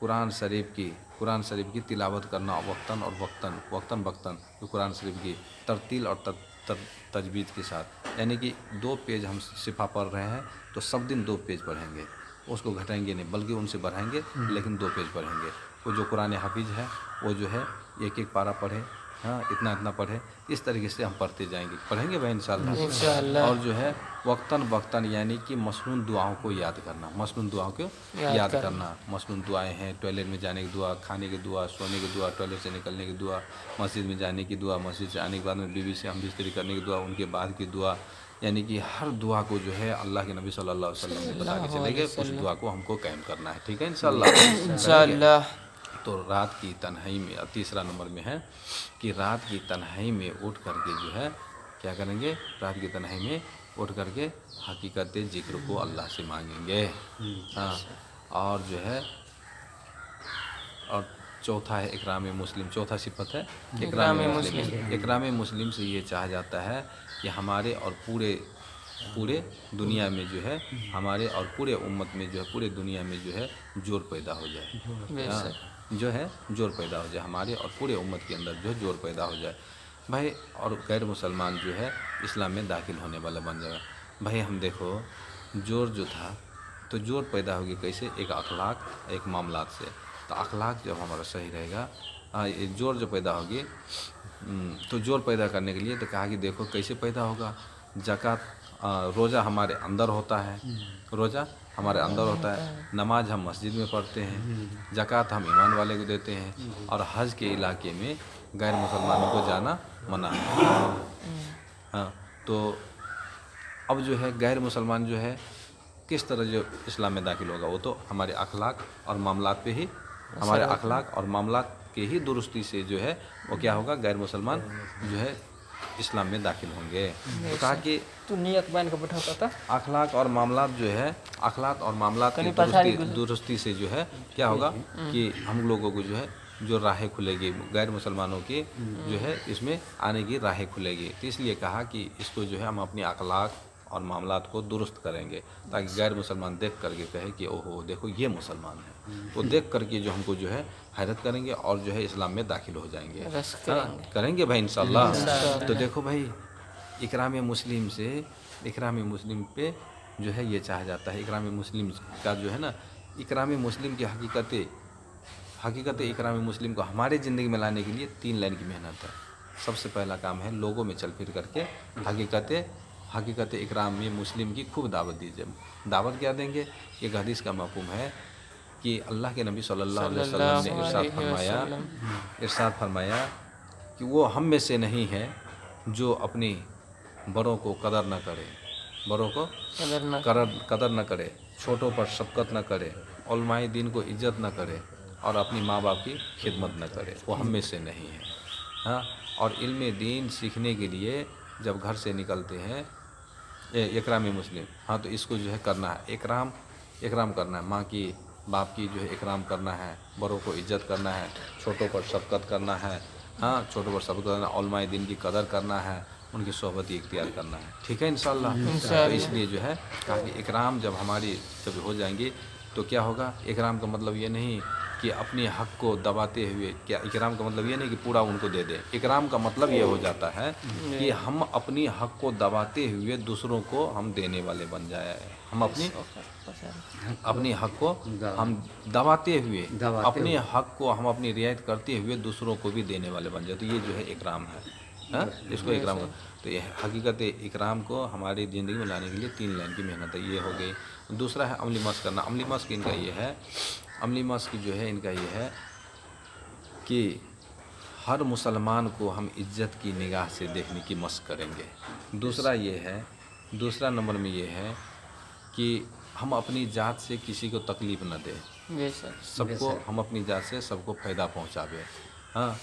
कुरान शरीफ की तिलावत करना वक्तन और वक्तन तो कुरान शरीफ की तरतील और तजवीज़ के साथ, यानी कि 2 पेज हम सिफा पढ़ रहे हैं तो सब दिन 2 पेज पढ़ेंगे, उसको घटाएंगे नहीं बल्कि उनसे बढ़ाएंगे, लेकिन 2 पेज पढ़ेंगे। वो जो कुरान हाफिज़ है वो जो है एक पारा पढ़े, हाँ इतना पढ़े, इस तरीके से हम पढ़ते जाएंगे, पढ़ेंगे भाई इंशाअल्लाह। और जो है वक्तन यानी कि मसनून दुआओं को याद करना, मसनून दुआओं को याद करना। मसनून दुआएं हैं, टॉयलेट में जाने की दुआ, खाने की दुआ, सोने की दुआ, टॉयलेट से निकलने की दुआ, मस्जिद में जाने की दुआ, मस्जिद से आने के बाद में बीवी से हम बिस्तरी करने की दुआ, उनके बाद की दुआ, यानी कि हर दुआ को जो है अल्लाह के नबी सल्लल्लाहु अलैहि वसल्लम ने बता के चले गए, उस दुआ को हमको कायम करना है, ठीक है इंशाअल्लाह। तो रात की तन्हाई में, तीसरा नंबर में है कि रात की तन्हाई में उठ करके जो है क्या करेंगे, रात की तन्हाई में उठ करके हकीकत ज़िक्र को अल्लाह से मांगेंगे, हाँ। और जो है और चौथा है इकराम मुस्लिम, चौथा सिफत है इकराम मुस्लिम। इकराम मुस्लिम से ये चाहा जाता है कि हमारे और पूरे दुनिया में जो है, हमारे और पूरे उम्मत में जो है, पूरे दुनिया में जो है जोर पैदा हो जाए, हाँ, जो है जोर पैदा हो जाए, हमारे और पूरे उम्मत के अंदर जो है जोर पैदा हो जाए भाई। और गैर मुसलमान जो है इस्लाम में दाखिल होने वाला बन जाएगा भाई। हम देखो जोर जो था तो जोर पैदा होगी कैसे, एक अखलाक एक मामलात से। तो अखलाक जब हमारा सही रहेगा, ये जोर जो पैदा होगी, तो जोर पैदा करने के लिए तो कहा कि देखो कैसे पैदा होगा, ज़कात रोज़ा हमारे अंदर होता है, रोज़ा हमारे अंदर होता है, नमाज हम मस्जिद में पढ़ते हैं, ज़कात हम ईमान वाले को देते हैं, और हज के इलाके में गैर मुसलमानों को जाना मना है, हाँ। तो अब जो है गैर मुसलमान जो है किस तरह जो इस्लाम में दाखिल होगा, वो तो हमारे अखलाक और मामलात पे ही, हमारे अखलाक और मामलात के ही दुरुस्ती से जो है वो क्या होगा, गैर मुसलमान जो है इस्लाम में दाखिल होंगे। तो कहा कि तो नियत बन के बैठा था अखलाक और मामलात जो है, अखलाक और मामलात की दुरुस्ती से जो है क्या होगा कि हम लोगों को जो है जो राहें खुलेगी, गैर मुसलमानों की जो है इसमें आने की राहें खुलेगी। तो इसलिए कहा कि इसको जो है हम अपनी अखलाक और मामलात को दुरुस्त करेंगे, ताकि गैर मुसलमान देख करके कहे कि ओहो देखो ये मुसलमान है, वो देख करके जो हमको जो है हैरत करेंगे और जो है इस्लाम में दाखिल हो जाएंगे, हाँ करेंगे भाई इंशाअल्लाह। तो देखो भाई इकराम मुस्लिम से, इकराम मुस्लिम पे जो है ये चाहा जाता है, इकराम मुस्लिम का जो है ना, इकराम मुस्लिम की हकीकत इकराम मुस्लिम को हमारे ज़िंदगी में लाने के लिए 3 लाइन की मेहनत है। सबसे पहला काम है लोगों में चल फिर करके हकीकत इकराम मुस्लिम की खूब दावत दीजिए। दावत क्या देंगे, एक हदीस का मफ़हूम है कि अल्लाह के नबी सल्लल्लाहु अलैहि वसल्लम ने इरशाद फरमाया कि वो हम में से नहीं है जो अपनी बड़ों को कदर न करे, बड़ों को कदर न करे, छोटों पर शफ़क़त न करे, उलमाए दीन को इज्जत न करे और अपनी माँ बाप की खिदमत न करे, वो हम में से नहीं है, हाँ। और इल्म दीन सीखने के लिए जब घर से निकलते हैं, इकराम मुस्लिम, हाँ, तो इसको जो है करना है, इकराम करना है, माँ की बाप की जो है इकराम करना है, बड़ों को इज्जत करना है, छोटों पर शफ़क़त करना है, हाँ, छोटों पर शफ़क़त करना, उलमाए दीन की कदर करना है, उनकी सोहबत इख्तियार करना है, ठीक है इंशाअल्लाह। तो इसलिए जो है कहा कि इकराम जब हमारी जब हो जाएंगी तो क्या होगा, इकराम का मतलब ये नहीं कि अपने हक़ को दबाते हुए, क्या इकराम का मतलब ये नहीं कि पूरा उनको दे दें। इकराम का मतलब ये हो जाता है कि हम अपनी हक़ को दबाते हुए दूसरों को हम देने वाले बन जाए, हम अपनी हक़ को हम दबाते हुए, अपने हक़ को हम अपनी रियायत करते हुए दूसरों को भी देने वाले बन जाए, तो ये जो है इकराम है, हाँ, इसको इकराम। तो ये हकीकत इकराम को हमारी ज़िंदगी में लाने के लिए 3 लाइन की मेहनत है, ये हो गई। दूसरा है अमली मस्क करना। अमली मस्क इनका ये है, अमली मस्क जो है इनका ये है कि हर मुसलमान को हम इज्जत की निगाह से देखने की मस्क करेंगे। दूसरा ये है, दूसरा नंबर में ये है कि हम अपनी ज़ात से किसी को तकलीफ़ न दें, सबको हम अपनी ज़ात से सबको फ़ायदा पहुँचावे, हाँ।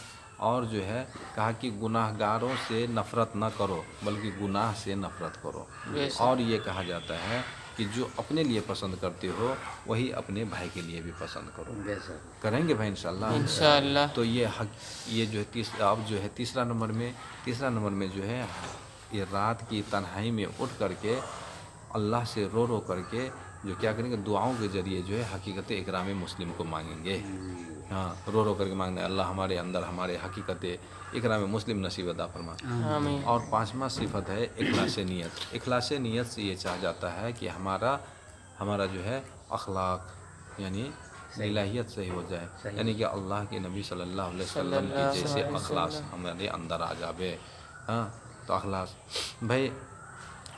और जो है कहा कि गुनाहगारों से नफ़रत न करो बल्कि गुनाह से नफ़रत करो। और ये कहा जाता है कि जो अपने लिए पसंद करते हो वही अपने भाई के लिए भी पसंद करो, करेंगे भाई इंशाअल्लाह। तो ये जो है अब जो है तीसरा नंबर में जो है ये रात की तन्हाई में उठ करके अल्लाह से रो करके जो क्या करेंगे, दुआओं के ज़रिए जो है हकीकत इकराम मुस्लिम को मांगेंगे। हाँ, रो रो करके मांगना है, अल्लाह हमारे अंदर हमारे हकीकत इकराम मुस्लिम नसीब अता फरमा। आमीन। और पांचवा सिफत है इखलास नीयत। इखलास नीयत से ये चाहा जाता है कि हमारा जो है अखलाक यानी इलाहियत सही हो जाए, यानी कि अल्लाह के नबी सल्लल्लाहु अलैहि वसल्लम के जैसे अखलास हमारे अंदर आ जावे। हाँ, तो अखलास भाई,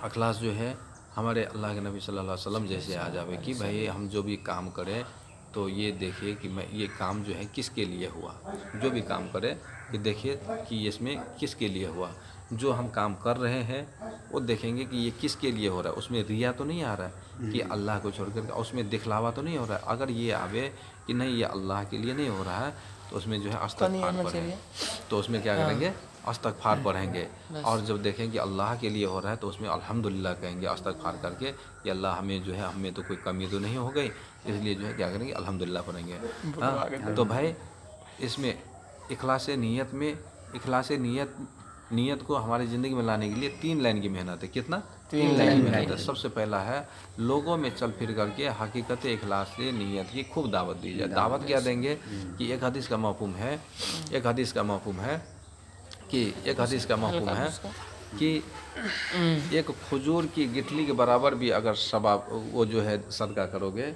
अखलास जो है हमारे अल्लाह के नबी सल्लल्लाहु अलैहि वसल्लम जैसे आ जावे कि भाई हम जो भी काम करें तो ये देखिए कि मैं ये काम जो है किसके लिए हुआ। जो भी काम करें कि देखिए कि इसमें किसके लिए हुआ। जो हम काम कर रहे हैं वो देखेंगे कि ये किसके लिए हो रहा है, उसमें रिया तो नहीं आ रहा है कि अल्लाह को छोड़ कर, उसमें दिखलावा तो नहीं हो रहा है। अगर ये आवे कि नहीं ये अल्लाह के लिए नहीं हो रहा है तो उसमें जो है इस्तग़फ़ार पढ़ेंगे, तो उसमें क्या करेंगे, इस्तग़फ़ार पढ़ेंगे। और जब देखें कि अल्लाह के लिए हो रहा है तो उसमें अल्हम्दुलिल्लाह कहेंगे इस्तग़फ़ार करके कि अल्लाह हमें जो है हमें तो कोई कमी तो नहीं हो गई, इसलिए जो है क्या करेंगे, अल्हम्दुलिल्लाह पढ़ेंगे। हाँ, तो भाई इसमें इखलास नीयत नीयत को हमारी ज़िंदगी में लाने के लिए 3 लाइन की मेहनत है। कितना? 3 लाइन की मेहनत है। सबसे पहला है लोगों में चल फिर करके हकीकत इखलास नीयत की खूब दावत दी जाए। दावत क्या देंगे कि एक हदीस का मफ़हूम है कि एक खजूर की गिठली के बराबर भी अगर सवाब वो जो है सदका करोगे,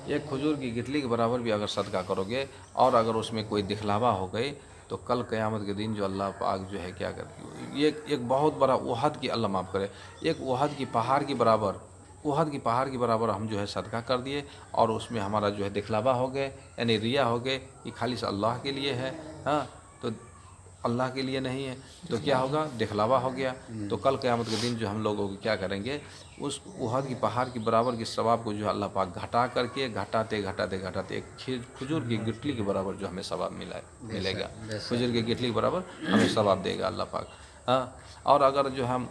एक खजूर की गिठली के बराबर भी अगर सदका करोगे और अगर उसमें कोई दिखलावा हो गई तो कल क़यामत के दिन जो अल्लाह पाक जो है क्या करती, ये एक बहुत बड़ा उहद की, अल्लाह माफ़ करे, एक उहद की पहाड़ की बराबर हम जो है सदका कर दिए और उसमें हमारा जो है दिखलावा हो गए यानी रिया हो गए कि खालिस अल्लाह के लिए है। हाँ, तो अल्लाह के लिए नहीं है तो क्या होगा, दिखलावा हो गया। तो कल क़यामत के दिन जो हम लोगों को क्या करेंगे, उस उहद की पहाड़ की बराबर की सवाब को जो है अल्लाह पाक घटा करके घटाते एक खजूर की गिठली के बराबर जो हमें सवाब मिलेगा। खजूर की गिठली के बराबर हमें सवाब देगा अल्लाह पाक। हाँ, और अगर जो हम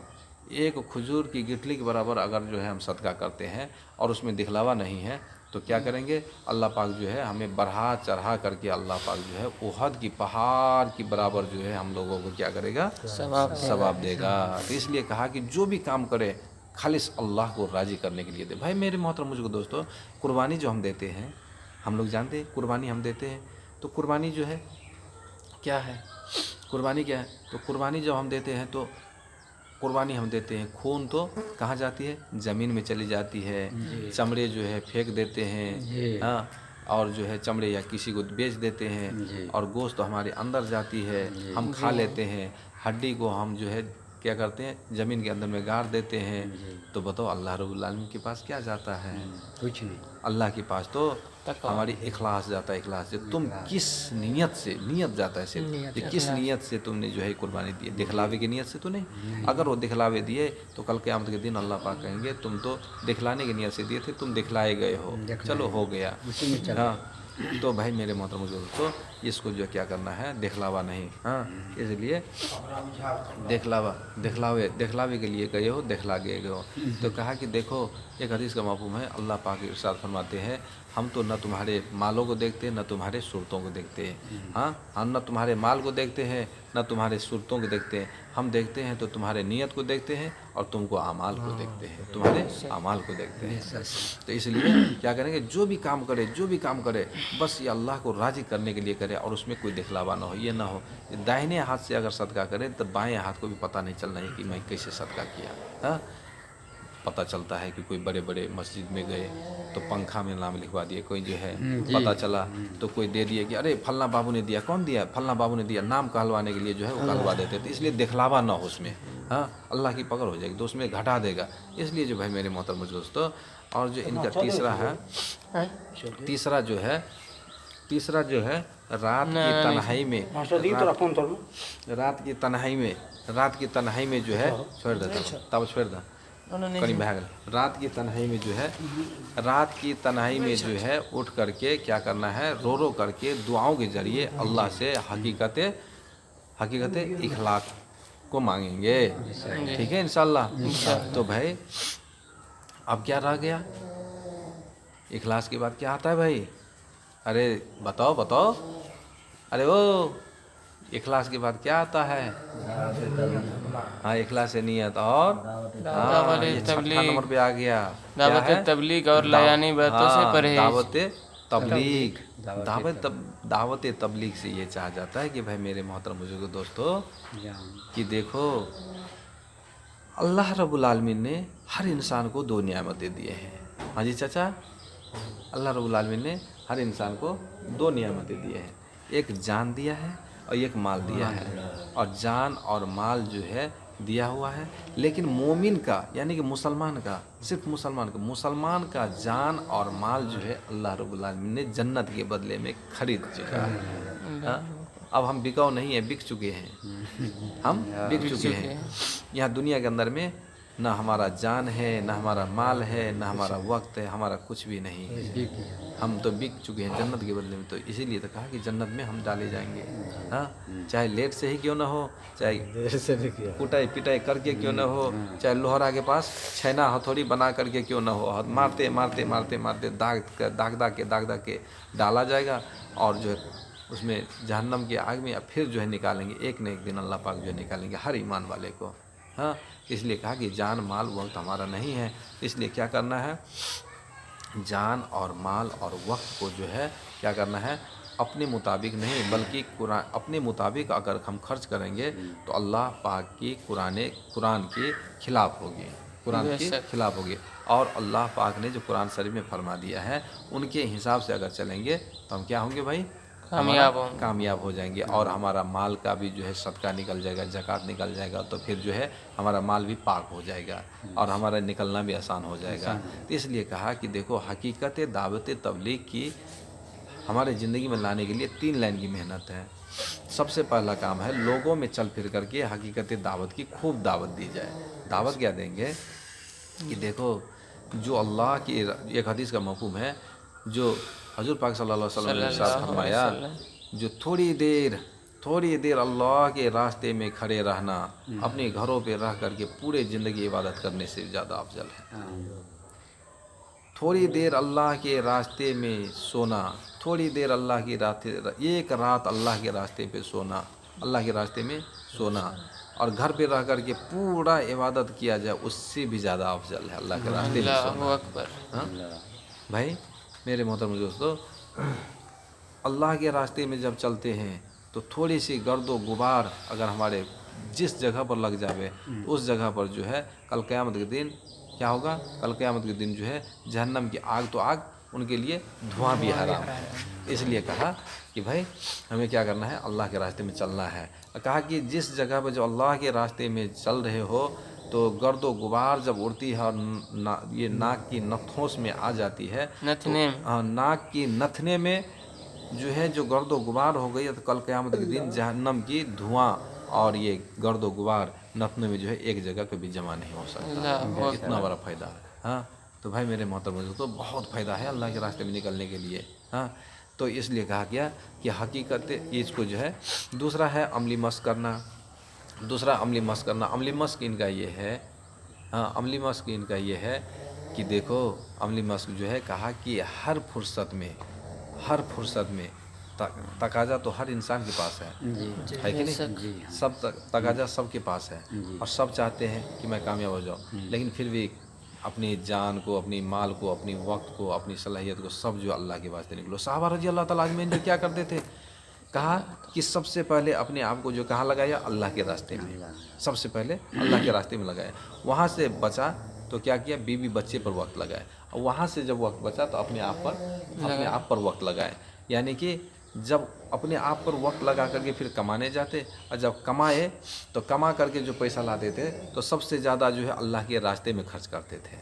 एक खजूर की गिठली के बराबर अगर जो है हम सदका करते हैं और उसमें दिखलावा नहीं है तो क्या करेंगे, अल्लाह पाक जो है हमें बढ़ा चढ़ा करके अल्लाह पाक जो है उहद की पहाड़ की बराबर जो है हम लोगों को क्या करेगा, सवाब देगा। तो इसलिए कहा कि जो भी काम करे खालिस अल्लाह को राज़ी करने के लिए दे। भाई मेरे मोहतरम मुझको दोस्तों, कुर्बानी जो हम देते हैं, हम लोग जानते हैं कुर्बानी हम देते हैं, तो कुर्बानी जो है क्या है, कुर्बानी क्या है, तो कुर्बानी जब हम देते हैं तो कुर्बानी हम देते हैं, खून तो कहाँ जाती है, ज़मीन में चली जाती है, चमड़े जो है फेंक देते हैं। हाँ, और जो है चमड़े या किसी को बेच देते हैं और गोश्त तो हमारे अंदर जाती है, हम खा लेते हैं। हड्डी को हम जो है क्या करते हैं, ज़मीन के अंदर में गाड़ देते हैं। तो बताओ अल्लाह रब्बुल आलमीन के पास क्या जाता है, कुछ नहीं। अल्लाह के पास तो हमारी इखलास जाता है। इखलास से तुम किस नीयत से, नीयत जाता है सिर्फ कि किस नीयत से तुमने जो है कुर्बानी दी, दिखलावे की नीयत से तो नहीं। अगर वो दिखलावे दिए तो कल क़यामत के दिन अल्लाह पाक कहेंगे तुम तो दिखलाने की नीयत से दिए थे, तुम दिखलाए गए हो, चलो हो गया। हाँ, तो भाई मेरे मोहतरम दोस्तों, इसको जो क्या करना है, दिखलावा नहीं। हाँ, इसलिए दिखलावे के लिए गए हो, दिखला गए हो। तो कहा कि देखो एक हदीस का मफ़हूम है, अल्लाह पाक इरशाद फरमाते हैं हम तो न तुम्हारे मालों को देखते हैं न तुम्हारे सूरतों को देखते हैं। हाँ, हम न तुम्हारे माल को देखते हैं न तुम्हारे सूरतों को देखते हैं, हम देखते हैं तो तुम्हारे नीयत को देखते हैं और तुमको आमाल को देखते हैं, तुम्हारे आमाल को देखते हैं। तो इसलिए क्या करेंगे, जो भी काम करे बस ये अल्लाह को राज़ी करने के लिए करे और उसमें कोई दिखलावा ना हो। ये ना हो दाहिने हाथ से अगर सदका करे तो बाएं हाथ को भी पता नहीं चलना है कि मैं कैसे सदका किया। हाँ, पता चलता है कि कोई बड़े बड़े मस्जिद में गए तो पंखा में नाम लिखवा दिए, कोई जो है पता चला तो कोई दे दिए कि अरे फलना बाबू ने दिया, कौन दिया, फलना बाबू ने दिया, नाम कहलवाने के लिए जो है वो कहलवा देते। तो इसलिए दिखलावा ना हो उसमें। हाँ, अल्लाह की पकड़ हो जाएगी तो उसमें घटा देगा। इसलिए जो भाई मेरे मोहतरम दोस्तों, और जो इनका तीसरा जो है रात की तन्हाई में जो है छोड़ देता तब छोड़ दा कहीं भाग। रात की तन्हाई में जो है उठ करके क्या करना है, रो रो करके दुआओं के ज़रिए अल्लाह से हकीकत इखलाक को मांगेंगे। ठीक है इंशाअल्लाह। तो भाई अब क्या रह गया, इखलास के बाद क्या आता है भाई, अरे बताओ अरे वो इखलास के बाद क्या आता है, हाँ इखलास नियत और हाँ ये छठा नंबर पे आ गया क्या दावत है तबलीग और लयानी बातों से हाँ परहेज। दावत तबलीग से ये चाहा जाता है कि भाई मेरे मोहतरम बुजुर्ग दोस्तों कि देखो अल्लाह रब्बुल आलमीन ने हर इंसान को दो नियामतें दिए हैं। हाँ जी चाचा, अल्लाह रब्बुल आलमीन ने हर इंसान को दो नियामतें दिए हैं, एक जान दिया है और एक माल दिया है। और जान और माल जो है दिया हुआ है, लेकिन मोमिन का यानी कि मुसलमान का, सिर्फ मुसलमान का जान और माल जो है अल्लाह रब्बुल आलमीन ने जन्नत के बदले में खरीद चुका है। हाँ? अब हम बिकाऊ नहीं है, बिक चुके हैं, हम बिक चुके हैं। यहाँ दुनिया के अंदर में ना हमारा जान है, ना हमारा माल है, ना हमारा वक्त है, हमारा कुछ भी नहीं है, हम तो बिक चुके हैं जन्नत के बदले में। तो इसीलिए तो कहा कि जन्नत में हम डाले जाएंगे। हाँ, चाहे लेट से ही क्यों ना हो, चाहे कुटाई पिटाई करके क्यों ना हो, चाहे लोहरा के पास छैना हथौड़ी बना करके क्यों ना हो, मारते मारते मारते मारते दाग के डाला जाएगा और जो है उसमें जहन्नम की आग में फिर जो है निकालेंगे, एक न एक दिन अल्लाह पाक जो है निकालेंगे हर ईमान वाले को। हाँ, इसलिए कहा कि जान माल वक्त हमारा नहीं है, इसलिए क्या करना है, जान और माल और वक्त को जो है क्या करना है, अपने मुताबिक नहीं बल्कि कुरान अपने मुताबिक अगर हम खर्च करेंगे तो अल्लाह पाक की कुरान के खिलाफ होगी, कुरान के खिलाफ होगी। और अल्लाह पाक ने जो कुरान शरीफ में फरमा दिया है उनके हिसाब से अगर चलेंगे तो हम क्या होंगे भाई, कामयाब हो जाएंगे। और हमारा माल का भी जो है सदका निकल जाएगा, ज़कात निकल जाएगा, तो फिर जो है हमारा माल भी पाक हो जाएगा और हमारा निकलना भी आसान हो जाएगा। तो इसलिए कहा कि देखो हकीकत दावत तबलीग की हमारे ज़िंदगी में लाने के लिए 3 लाइन की मेहनत है। सबसे पहला काम है लोगों में चल फिर करके हकीकत दावत की खूब दावत दी जाए। दावत क्या देंगे कि देखो जो अल्लाह की एक हदीस का मफ़हूम है, जो हजूर पाक सल्लल्लाहु अलैहि वसल्लम ने इरशाद फरमाया, जो थोड़ी देर अल्लाह के रास्ते में खड़े रहना अपने घरों पे रह करके पूरे ज़िंदगी इबादत करने से ज़्यादा अफजल है। थोड़ी देर अल्लाह के रास्ते में सोना, थोड़ी देर अल्लाह की एक रात अल्लाह के रास्ते पे सोना, अल्लाह के रास्ते में सोना और घर पे रह करके पूरा इबादत किया जाए, उससे भी ज़्यादा अफजल है अल्लाह के रास्ते में सोना। भाई मेरे मोहतरम दोस्तों, अल्लाह के रास्ते में जब चलते हैं तो थोड़ी सी गर्दो गुबार अगर हमारे जिस जगह पर लग जावे तो उस जगह पर जो है कल क़यामत के दिन क्या होगा, कल क़यामत के दिन जो है जहन्नम की आग तो आग, उनके लिए धुआं भी हराम है। इसलिए कहा कि भाई हमें क्या करना है, अल्लाह के रास्ते में चलना है। कहा कि जिस जगह पर जो अल्लाह के रास्ते में चल रहे हो तो गर्दो गुबार जब उड़ती है और ये नाक की नथोस में आ जाती है, तो नाक की नथने में जो है जो गर्दो गुबार हो गई है तो कल क़यामत के दिन जहन्नम की धुआं और ये गर्दो गुबार नथने में जो है एक जगह कभी जमा नहीं हो सकता। इतना बड़ा फ़ायदा है। हाँ, तो भाई मेरे मोहतरम तो बहुत फ़ायदा है अल्लाह के रास्ते में निकलने के लिए। हाँ, तो इसलिए कहा गया कि हकीकत इसको जो है दूसरा है अमली मस्क करना। अमली मस्क इनका ये है, हाँ अमली मस्क इनका ये है कि देखो अमली मस्क जो है कहा कि हर फुर्सत में तकाजा तो हर इंसान के पास है कि नहीं, सब तकाजा सबके पास है और सब चाहते हैं कि मैं कामयाब हो जाऊँ, लेकिन फिर भी अपनी जान को, अपनी माल को, अपनी वक्त को, अपनी सलाहियत को सब जो अल्लाह के वास्ते निकलो। सहाबा रज़ी अल्लाह तआला अजमईन जो क्या करते थे, कहा कि सबसे पहले अपने आप को जो कहाँ लगाया, अल्लाह के रास्ते में, सबसे पहले अल्लाह के रास्ते में लगाया। वहाँ से बचा तो क्या किया, बीवी बच्चे पर वक्त लगाए, और वहाँ से जब वक्त बचा तो अपने आप पर वक्त लगाए। यानी कि जब अपने आप पर वक्त लगा करके फिर कमाने जाते, और जब कमाए तो कमा करके जो पैसा लाते थे तो सबसे ज़्यादा जो है अल्लाह के रास्ते में खर्च करते थे,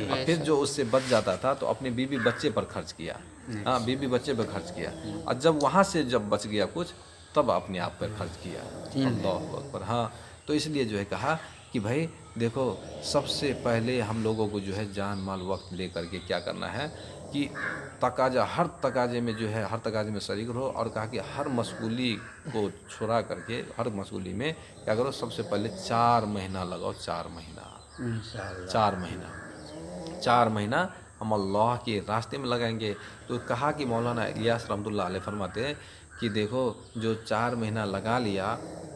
और फिर जो उससे बच जाता था तो अपने बीवी बच्चे पर खर्च किया। हाँ, बीवी बच्चे पर खर्च किया, और जब वहाँ से जब बच गया कुछ तब अपने आप पर खर्च किया। अल्लाह अकबर। हाँ, तो इसलिए जो है कहा कि भाई देखो सबसे पहले हम लोगों को जो है जान माल वक्त ले करके क्या करना है कि हर तकाजे में जो है हर तकाजे में शरीक रहो, और कहा कि हर मशगूली को छुड़ा करके हर मशगूली में क्या करो, सबसे पहले 4 महीना लगाओ, 4 महीना हम अल्लाह के रास्ते में लगाएंगे। तो कहा कि मौलाना इलियास रहमतुल्लाह अलैह फरमाते हैं कि देखो जो 4 महीना लगा लिया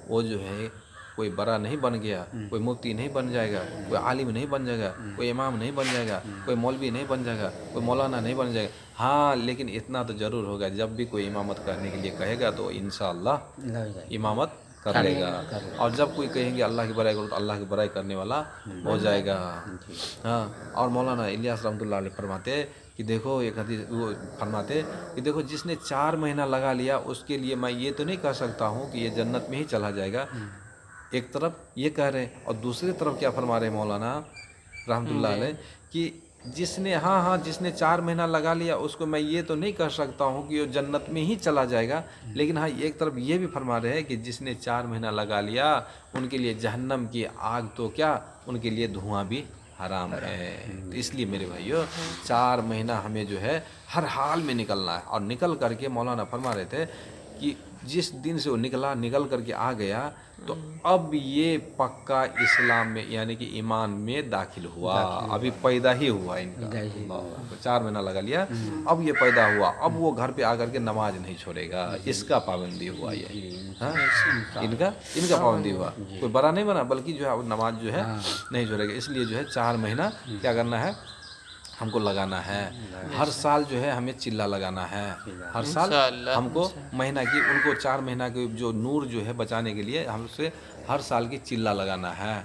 वो जो है कोई बड़ा नहीं बन गया, कोई मुफ्ती नहीं बन जाएगा, कोई आलिम नहीं बन जाएगा, कोई इमाम नहीं बन जाएगा, कोई मौलवी नहीं बन जाएगा, कोई मौलाना नहीं बन जाएगा। हाँ, लेकिन इतना तो ज़रूर होगा, जब भी कोई इमामत करने के लिए कहेगा तो इंशाअल्लाह इमामत कर लेगा। और जब कोई कहेंगे अल्लाह की बड़ाई करो तो अल्लाह की बड़ाई करने वाला हो जाएगा। हाँ, और मौलाना इलियास रहमतुल्लाह अलैह फरमाते कि देखो, एक हदीस वो फरमाते कि देखो, जिसने 4 महीना लगा लिया उसके लिए मैं ये तो नहीं कह सकता हूँ कि ये जन्नत में ही चला जाएगा। एक तरफ ये कह रहे हैं और दूसरी तरफ क्या फरमा रहे मौलाना रहमतुल्लाह अलैह कि जिसने 4 महीना लगा लिया उसको मैं ये तो नहीं कह सकता हूँ कि वो जन्नत में ही चला जाएगा, लेकिन हाँ, एक तरफ ये भी फरमा रहे हैं कि जिसने 4 महीना लगा लिया उनके लिए जहन्नम की आग तो क्या, उनके लिए धुआं भी हराम है। तो इसलिए मेरे भाइयों 4 महीना हमें जो है हर हाल में निकलना है। और निकल करके मौलाना फरमा रहे थे कि जिस दिन से वो निकल करके आ गया तो अब ये पक्का इस्लाम में यानी कि ईमान में दाखिल हुआ, अभी पैदा ही हुआ इनका। 4 महीना लगा लिया, अब ये पैदा हुआ, अब वो घर पे आकर के नमाज नहीं छोड़ेगा, इसका पाबंदी हुआ ये। हाँ, इनका पाबंदी हुआ, कोई बड़ा नहीं बना, बल्कि जो है वो नमाज जो है नहीं छोड़ेगा। इसलिए जो है 4 महीना क्या करना है, हमको लगाना है। हर साल जो है हमें चिल्ला लगाना है, हर साल हमको महीना की उनको 4 महीना के जो नूर जो है बचाने के लिए हमसे हर साल की चिल्ला लगाना है।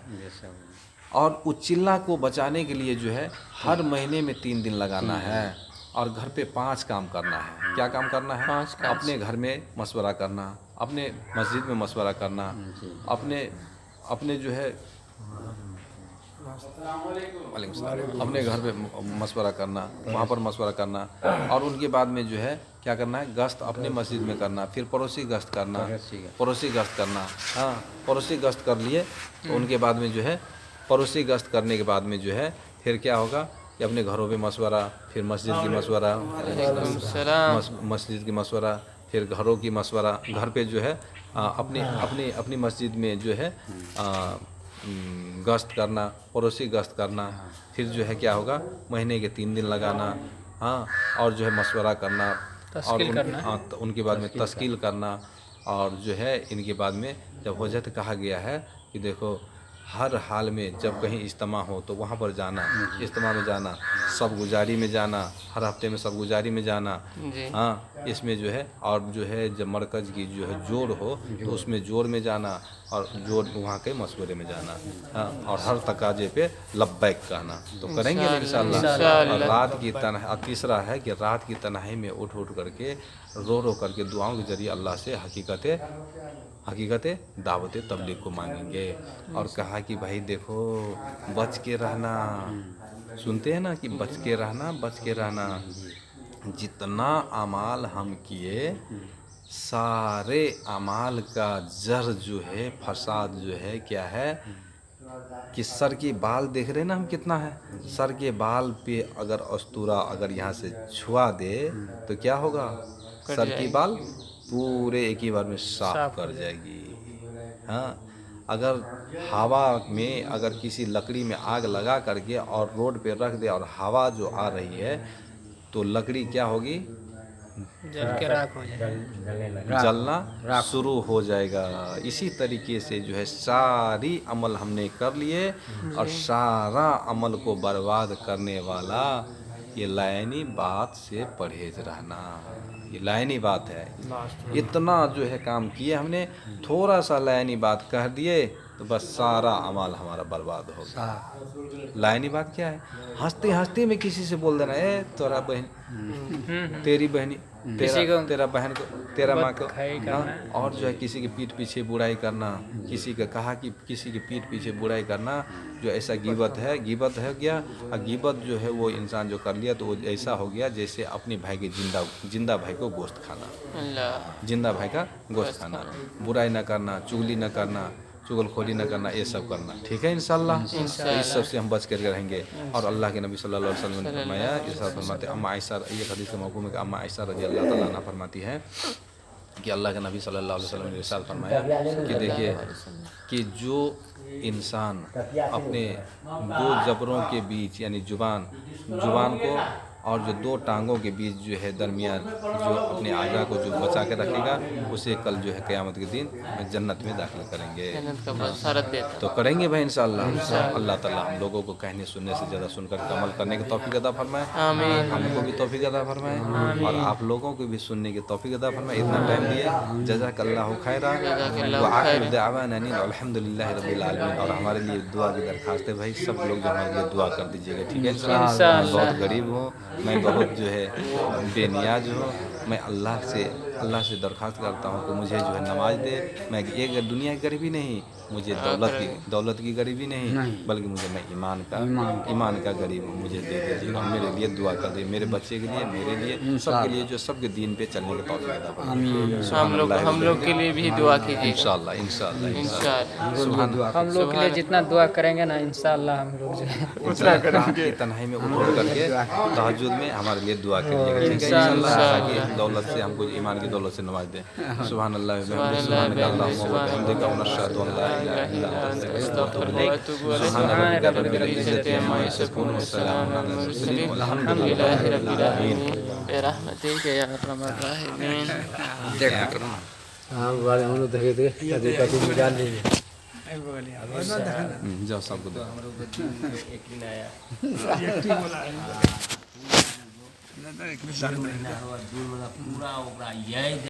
और उस चिल्ला को बचाने के लिए जो है हर महीने में 3 दिन लगाना है। और घर पे 5 काम करना है। क्या काम करना है? अपने घर में मशवरा करना, अपने मस्जिद में मशवरा करना, अपने जो है अपने घर पे मशवरा करना, वहाँ पर मशवरा करना। और उनके बाद में जो है क्या करना है, गश्त अपने मस्जिद में करना, फिर पड़ोसी गश्त करना। हाँ, पड़ोसी गश्त कर लिए तो उनके बाद में जो है पड़ोसी गश्त करने के बाद में जो है फिर क्या होगा कि अपने घरों पे मशवरा, फिर मस्जिद की मशवरा, फिर घरों की मशवरा। घर पे जो है अपनी मस्जिद में जो है गश्त करना, पड़ोसी गश्त करना। फिर जो है क्या होगा, महीने के 3 दिन लगाना। हाँ, और जो है मशवरा करना और उनके बाद में तस्कील करना। और जो है इनके बाद में जब हो जाए तो कहा गया है कि देखो, हर हाल में जब कहीं इज्तिमा हो तो वहाँ पर जाना, इज्तिमा में जाना, सब गुजारी में जाना, हर हफ्ते में सब गुजारी में जाना। हाँ, इसमें जो है और जो है जब मरकज़ की जो है जोड़ हो तो उसमें जोड़ में जाना और जोड़ वहाँ के मशवरे में जाना। हाँ, और हर तकाजे पे लब्बैक कहना तो करेंगे इंशाअल्लाह। और रात की तन्हाई, तीसरा है कि रात की तन्हाई में उठ करके रो करके दुआओं के जरिए अल्लाह से हकीकत दावत तबलीग को मांगेंगे। और कहा कि भाई देखो, बच के रहना, सुनते हैं ना कि बच के रहना। जितना अमाल हम किए, सारे अमाल का जर जो है, फसाद जो है क्या है कि सर के बाल देख रहे हैं ना हम कितना है, सर के बाल पे अगर अस्तूरा अगर यहाँ से छुआ दे तो क्या होगा, सर की बाल पूरे एक ही बार में साफ कर जाएगी। हाँ, अगर हवा में अगर किसी लकड़ी में आग लगा करके और रोड पे रख दे और हवा जो आ रही है तो लकड़ी क्या होगी, जल के राख हो जाएगा, जलना शुरू हो जाएगा। इसी तरीके से जो है सारी अमल हमने कर लिए और सारा अमल को बर्बाद करने वाला ये लायनी बात से परहेज रहना, ये लायनी बात है। इतना जो है काम किए हमने, थोड़ा सा लायनी बात कह दिए तो बस सारा अमाल हमारा बर्बाद हो गया। लायनी बात क्या है, हंसते हंसते में किसी से बोल देना, तोरा बहन, तेरी बहनी, तेरा बहन को, तेरा माँ को। और जो है किसी के पीठ पीछे बुराई करना, किसी का कहा कि किसी के पीठ पीछे बुराई करना, जो ऐसा गिबत है गया। और गिबत जो है वो इंसान जो कर लिया तो वो ऐसा हो गया जैसे अपने भाई के जिंदा भाई को गोश्त खाना, जिंदा भाई का गोश्त खाना। बुराई न करना, चुगली न करना, चुगलखोरी न करना, ये सब करना। ठीक है इंशाअल्लाह। तो इस सब से हम बच करके रहेंगे। और अल्लाह के नबी सल्लल्लाहु अलैहि वसल्लम ने फरमाया, इरशाद फरमाते, अम्मा आयशा, ये हदीस के मौक़ू में अम्मा आयशा रज़ी अल्लाह तआला अन्हा फरमाती है कि अल्लाह के नबी सल्लल्लाहु अलैहि वसल्लम ने इरशाद फरमाया कि देखिए कि जो इंसान अपने 2 जबरों के बीच यानी जुबान को اور جو دو ٹانگوں کے بیچ جو ہے درمیان جو اپنے اعضاء کو جو بچا کے رکھے گا اسے کل جو ہے قیامت کے دن جنت میں داخل کریں گے. جنت کا بشارت دیتا تو کریں گے بھائی انشاءاللہ. اللہ تعالیٰ ہم لوگوں کو کہنے سننے سے زیادہ سن کر کے عمل کرنے کی توفیق عطا فرمائے. آمین. ہم کو بھی توفیق عطا فرمائے اور آپ لوگوں کو بھی سننے کی توفیق عطا فرمائے. اتنا ٹائم دیے جزاک اللہ خیرا. وآخر دعوانا ان الحمدللہ رب العالمین. اور ہمارے لیے دعا کی درخواست ہے بھائی سب لوگ جو ہمارے لیے دعا کر دیجیے گا. ٹھیک ہے انشاءاللہ. میں بہت غریب ہوں, میں بہت جو ہے بے نیاز ہوں. میں اللہ سے درخواست کرتا ہوں کہ مجھے جو ہے نماز دے. میں ایک دنیا کی غریبی نہیں, مجھے دولت کی غریبی نہیں بلکہ مجھے میں ایمان کا غریب ہوں. مجھے دے دیجیے اور میرے لیے دعا کر دیجیے, میرے بچے کے لیے, میرے لیے, سب کے لیے جو سب کے دین پہ چلنے کے توفیق عطا فرمائے. ہم لوگ کے لیے بھی دعا کیجیے انشاءاللہ. ہم لوگ کے لیے جتنا دعا کریں گے نا انشاءاللہ ہم لوگ جو ہے اتنا کریں گے. تنہائی میں اٹھ کر کے تہجد میں ہمارے لیے دعا کریے گا. ٹھیک ہے انشاءاللہ. تاکہ دولت سے ہم کو ایمان کی دولت سے نواز دیں. سبحان اللہ سبحانک اللہم وبحمدک ونشہد ان لا الہ الا انت نستغفرک ونتوب الیک. سبحان ربک رب العزۃ عما یصفون وسلام علی المرسلین والحمد للہ رب العالمین. برحمتک یا ارحم الراحمین. ہم لوگ دیکھے تھے نکال لیجیے. جاؤ سب کو پورا